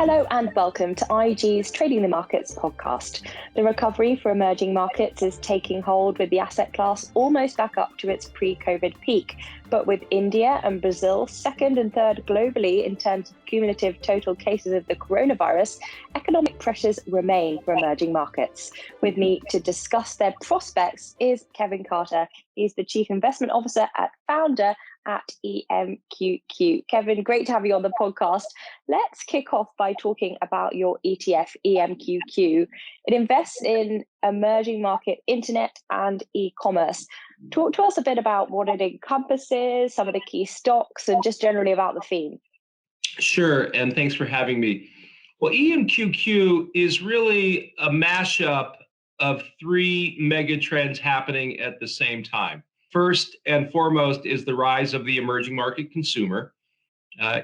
Hello and welcome to IG's Trading the Markets podcast. The recovery for emerging markets is taking hold with the asset class almost back up to its pre-COVID peak. But with India and Brazil second and third globally in terms of cumulative total cases of the coronavirus, economic pressures remain for emerging markets. With me to discuss their prospects is Kevin Carter. He's the Chief Investment Officer and founder at EMQQ. Kevin, great to have you on the podcast. Let's kick off by talking about your ETF, EMQQ. It invests in emerging market internet and e-commerce. Talk to us a bit about what it encompasses, some of the key stocks, and just generally about the theme. Sure, and thanks for having me. Well, EMQQ is really a mashup of three mega trends happening at the same time. First and foremost is the rise of the emerging market consumer.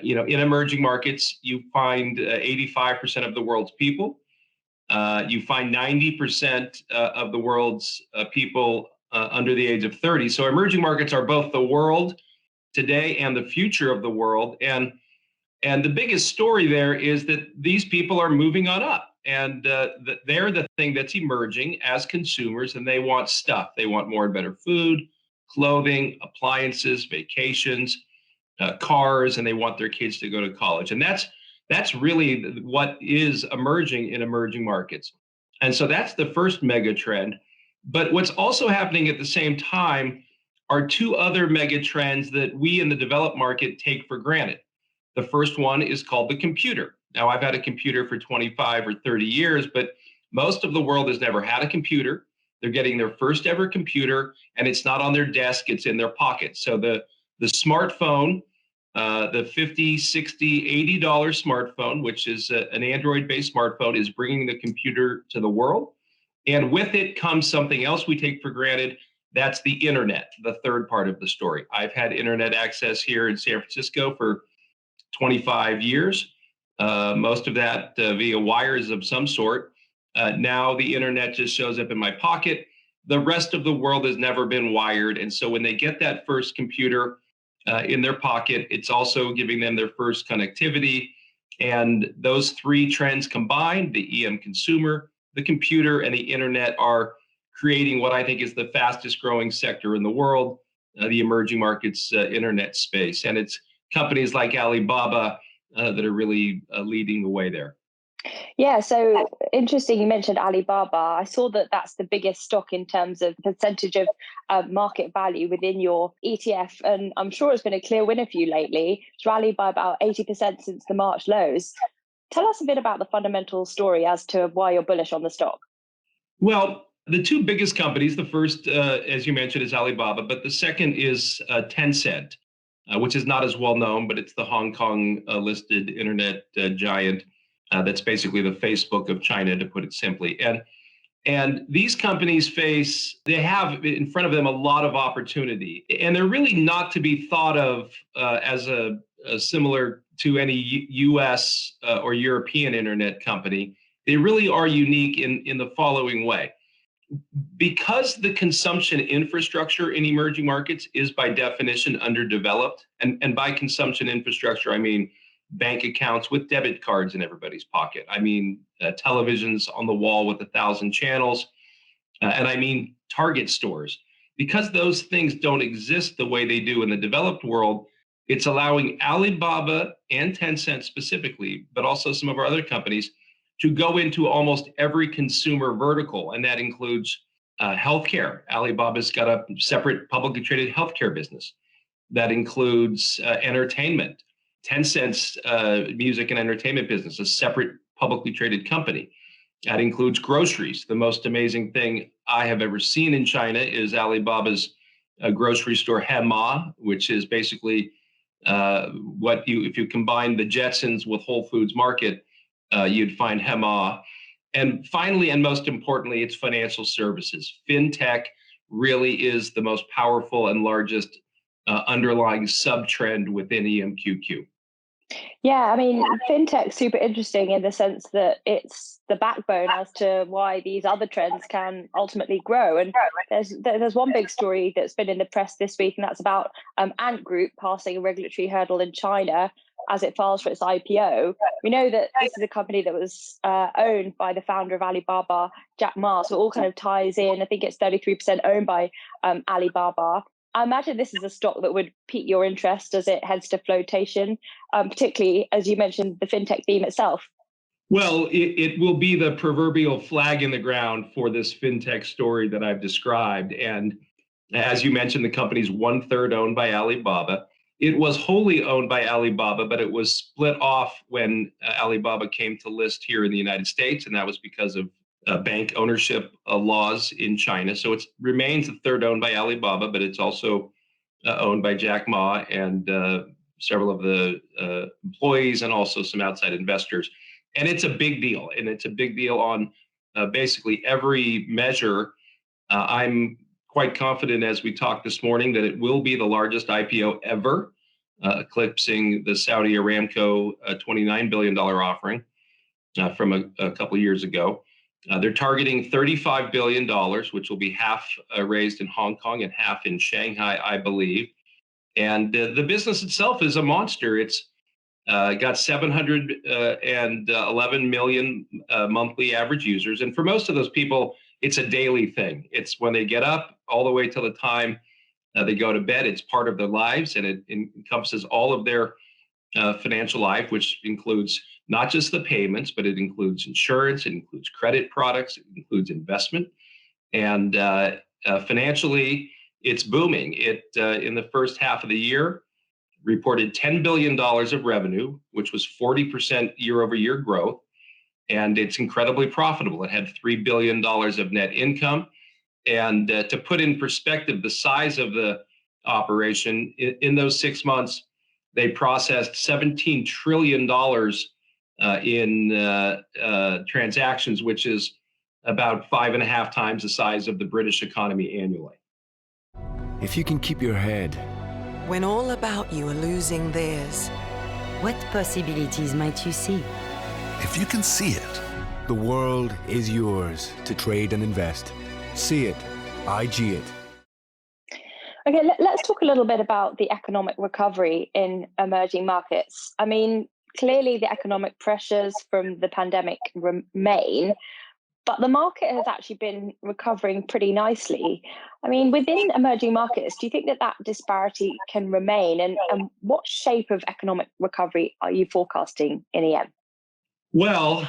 In emerging markets, you find 85% of the world's people. You find 90% of the world's people under the age of 30. So emerging markets are both the world today and the future of the world. And the biggest story there is that these people are moving on up. And they're the thing that's emerging as consumers, and they want stuff. They want more and better food, clothing, appliances, vacations, cars, and they want their kids to go to college. And that's really what is emerging in emerging markets. And so that's the first mega trend. But what's also happening at the same time are two other mega trends that we in the developed market take for granted. The first one is called the computer. Now, I've had a computer for 25 or 30 years, but most of the world has never had a computer. They're getting their first ever computer, and it's not on their desk, it's in their pocket. So the smartphone, the $50, $60, $80 smartphone, which is an Android-based smartphone, is bringing the computer to the world. And with it comes something else we take for granted. That's the internet, the third part of the story. I've had internet access here in San Francisco for 25 years, most of that via wires of some sort. Now the internet just shows up in my pocket. The rest of the world has never been wired. And so when they get that first computer in their pocket, it's also giving them their first connectivity. And those three trends combined, the EM consumer, the computer, and the internet, are creating what I think is the fastest growing sector in the world, the emerging markets internet space. And it's companies like Alibaba that are really leading the way there. Yeah, so interesting you mentioned Alibaba. I saw that that's the biggest stock in terms of percentage of market value within your ETF, and I'm sure it's been a clear winner for you lately. It's rallied by about 80% since the March lows. Tell us a bit about the fundamental story as to why you're bullish on the stock. Well, the two biggest companies, the first, as you mentioned, is Alibaba, but the second is Tencent, which is not as well known, but it's the Hong Kong listed internet giant. That's basically the Facebook of China, to put it simply. And these companies they have in front of them a lot of opportunity. And they're really not to be thought of as a similar to any US or European internet company. They really are unique in the following way. Because the consumption infrastructure in emerging markets is by definition underdeveloped, and by consumption infrastructure, I mean bank accounts with debit cards in everybody's pocket. I mean televisions on the wall with 1,000 channels. And I mean Target stores. Because those things don't exist the way they do in the developed world, it's allowing Alibaba and Tencent specifically, but also some of our other companies, to go into almost every consumer vertical. And that includes healthcare. Alibaba's got a separate publicly traded healthcare business. That includes entertainment. Tencent's music and entertainment business, a separate publicly traded company. That includes groceries. The most amazing thing I have ever seen in China is Alibaba's grocery store Hema, which is basically if you combine the Jetsons with Whole Foods Market, you'd find Hema. And finally, and most importantly, it's financial services. FinTech really is the most powerful and largest underlying sub-trend within EMQQ. Yeah, I mean, fintech's super interesting in the sense that it's the backbone as to why these other trends can ultimately grow. And there's one big story that's been in the press this week, and that's about Ant Group passing a regulatory hurdle in China as it files for its IPO. We know that this is a company that was owned by the founder of Alibaba, Jack Ma, so it all kind of ties in. I think it's 33% owned by Alibaba. I imagine this is a stock that would pique your interest as it heads to flotation, particularly as you mentioned the fintech theme itself. Well, it will be the proverbial flag in the ground for this fintech story that I've described. And as you mentioned, the company's one-third owned by Alibaba. It was wholly owned by Alibaba, but it was split off when Alibaba came to list here in the United States, and that was because of bank ownership laws in China. So it remains a third owned by Alibaba, but it's also owned by Jack Ma and several of the employees and also some outside investors. And it's a big deal. And it's a big deal on basically every measure. I'm quite confident, as we talked this morning, that it will be the largest IPO ever, eclipsing the Saudi Aramco $29 billion offering from a couple of years ago. They're targeting $35 billion, which will be half raised in Hong Kong and half in Shanghai, I believe. And the business itself is a monster. It's got 711 million monthly average users. And for most of those people, it's a daily thing. It's when they get up all the way till the time they go to bed. It's part of their lives, and it encompasses all of their financial life, which includes not just the payments, but it includes insurance, it includes credit products, it includes investment. And financially, it's booming. It in the first half of the year reported $10 billion of revenue, which was 40% year over year growth. And it's incredibly profitable. It had $3 billion of net income. And to put in perspective the size of the operation, in those 6 months, they processed $17 trillion in transactions, which is about 5.5 times the size of the British economy annually. If you can keep your head. When all about you are losing theirs. What possibilities might you see? If you can see it. The world is yours to trade and invest. See it. IG it. Okay, let's talk a little bit about the economic recovery in emerging markets. I mean, clearly the economic pressures from the pandemic remain, but the market has actually been recovering pretty nicely. I mean, within emerging markets, do you think that that disparity can remain? And what shape of economic recovery are you forecasting in EM? Well,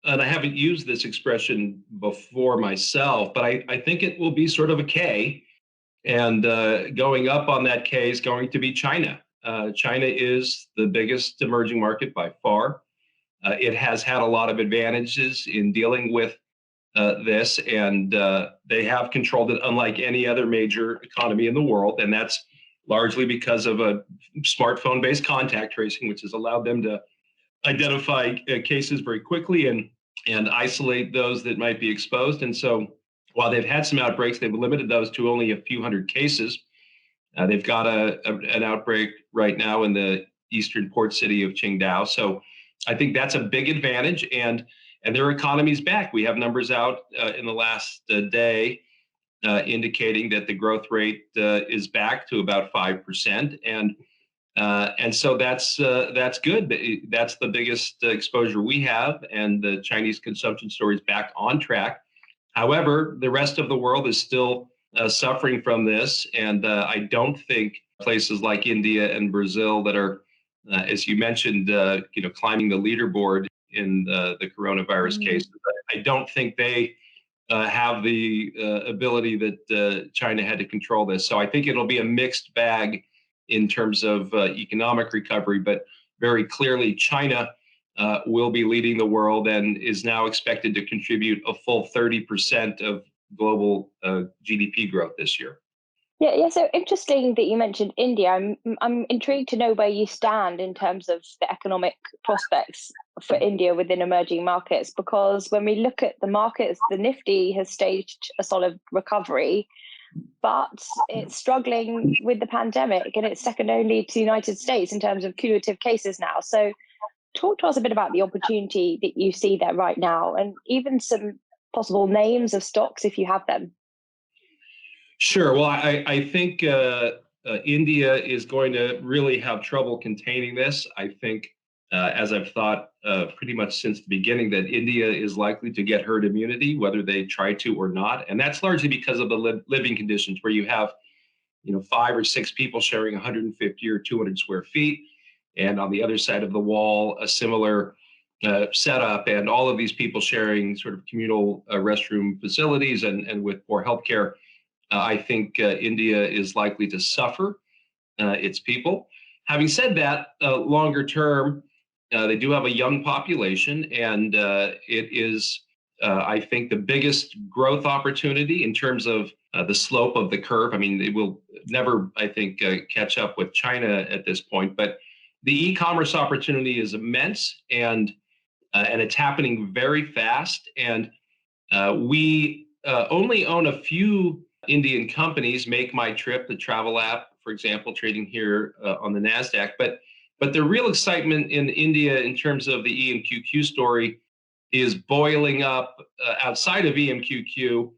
and I haven't used this expression before myself, but I think it will be sort of a K. And going up on that K is going to be China. China is the biggest emerging market by far. It has had a lot of advantages in dealing with this, and they have controlled it unlike any other major economy in the world. And that's largely because of a smartphone-based contact tracing, which has allowed them to identify cases very quickly and isolate those that might be exposed. And so while they've had some outbreaks, they've limited those to only a few hundred cases. They've got an outbreak right now in the eastern port city of Qingdao. So I think that's a big advantage, and their economy's back. We have numbers out in the last day indicating that the growth rate is back to about 5%, and so that's good. That's the biggest exposure we have, and the Chinese consumption story is back on track. However, the rest of the world is still suffering from this, and I don't think places like India and Brazil that are, as you mentioned, climbing the leaderboard in the coronavirus cases, I don't think they have the ability that China had to control this. So I think it'll be a mixed bag in terms of economic recovery, but very clearly China will be leading the world and is now expected to contribute a full 30% of global GDP growth this year. Yeah. So interesting that you mentioned India. I'm intrigued to know where you stand in terms of the economic prospects for India within emerging markets, because when we look at the markets, the Nifty has staged a solid recovery. but it's struggling with the pandemic, and it's second only to the United States in terms of cumulative cases now. So talk to us a bit about the opportunity that you see there right now, and even some possible names of stocks if you have them. Sure. Well, I think India is going to really have trouble containing this. I think, as I've thought pretty much since the beginning, that India is likely to get herd immunity, whether they try to or not. And that's largely because of the living conditions, where you have, 5 or 6 people sharing 150 or 200 square feet. And on the other side of the wall, a similar setup, and all of these people sharing sort of communal restroom facilities and with poor healthcare. I think India is likely to suffer its people. Having said that, longer term, they do have a young population, and it is, I think, the biggest growth opportunity in terms of the slope of the curve. I mean, it will never, I think, catch up with China at this point, but the e-commerce opportunity is immense, and it's happening very fast. And we only own a few Indian companies. Make My Trip, the travel app, for example, trading here on the NASDAQ. But the real excitement in India in terms of the EMQQ story is boiling up outside of EMQQ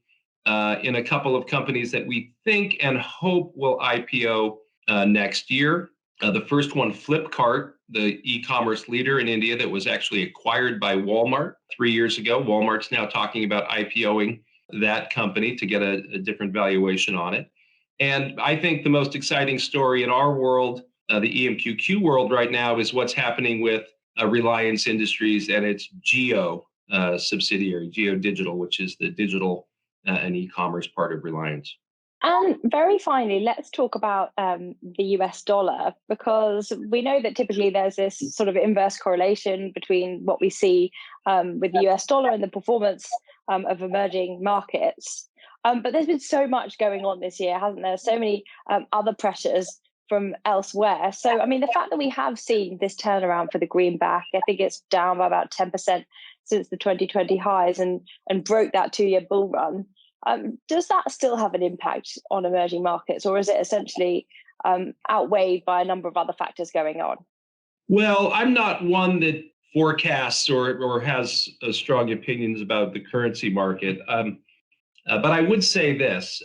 in a couple of companies that we think and hope will IPO next year. The first one, Flipkart, the e-commerce leader in India that was actually acquired by Walmart 3 years ago. Walmart's now talking about IPOing that company to get a different valuation on it. And I think the most exciting story in our world, the EMQQ world right now, is what's happening with Reliance Industries and its Jio subsidiary, Jio Digital, which is the digital and e-commerce part of Reliance. And very finally, let's talk about the US dollar, because we know that typically there's this sort of inverse correlation between what we see with the US dollar and the performance of emerging markets. But there's been so much going on this year, hasn't there? So many other pressures from elsewhere. So, I mean, the fact that we have seen this turnaround for the greenback, I think it's down by about 10% since the 2020 highs and broke that 2-year bull run. Does that still have an impact on emerging markets, or is it essentially outweighed by a number of other factors going on? Well, I'm not one that forecasts or has strong opinions about the currency market. But I would say this,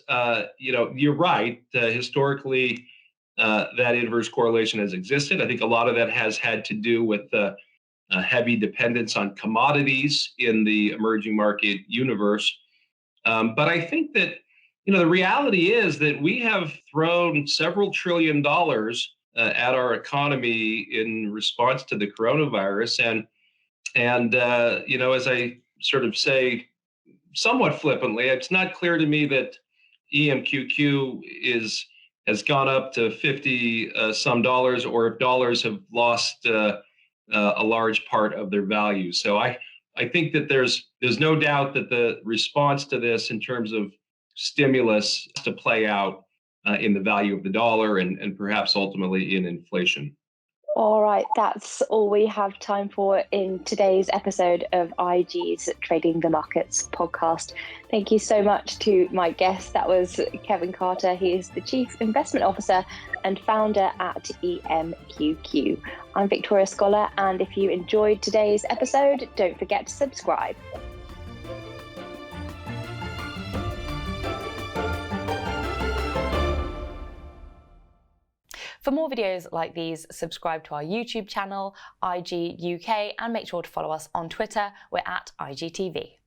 you're right. Historically, that inverse correlation has existed. I think a lot of that has had to do with a heavy dependence on commodities in the emerging market universe. But I think that, the reality is that we have thrown several $1 trillion at our economy in response to the coronavirus. And as I sort of say somewhat flippantly, it's not clear to me that EMQQ has gone up to 50 some dollars, or if dollars have lost a large part of their value. So I think that there's no doubt that the response to this in terms of stimulus has to play out in the value of the dollar and perhaps ultimately in inflation. All right, that's all we have time for in today's episode of IG's Trading the Markets podcast. Thank you so much to my guest. That was Kevin Carter. He is the Chief Investment Officer and founder at EMQQ. I'm Victoria Scholar, and if you enjoyed today's episode, don't forget to subscribe. For more videos like these, subscribe to our YouTube channel, IG UK, and make sure to follow us on Twitter. We're at IGTV.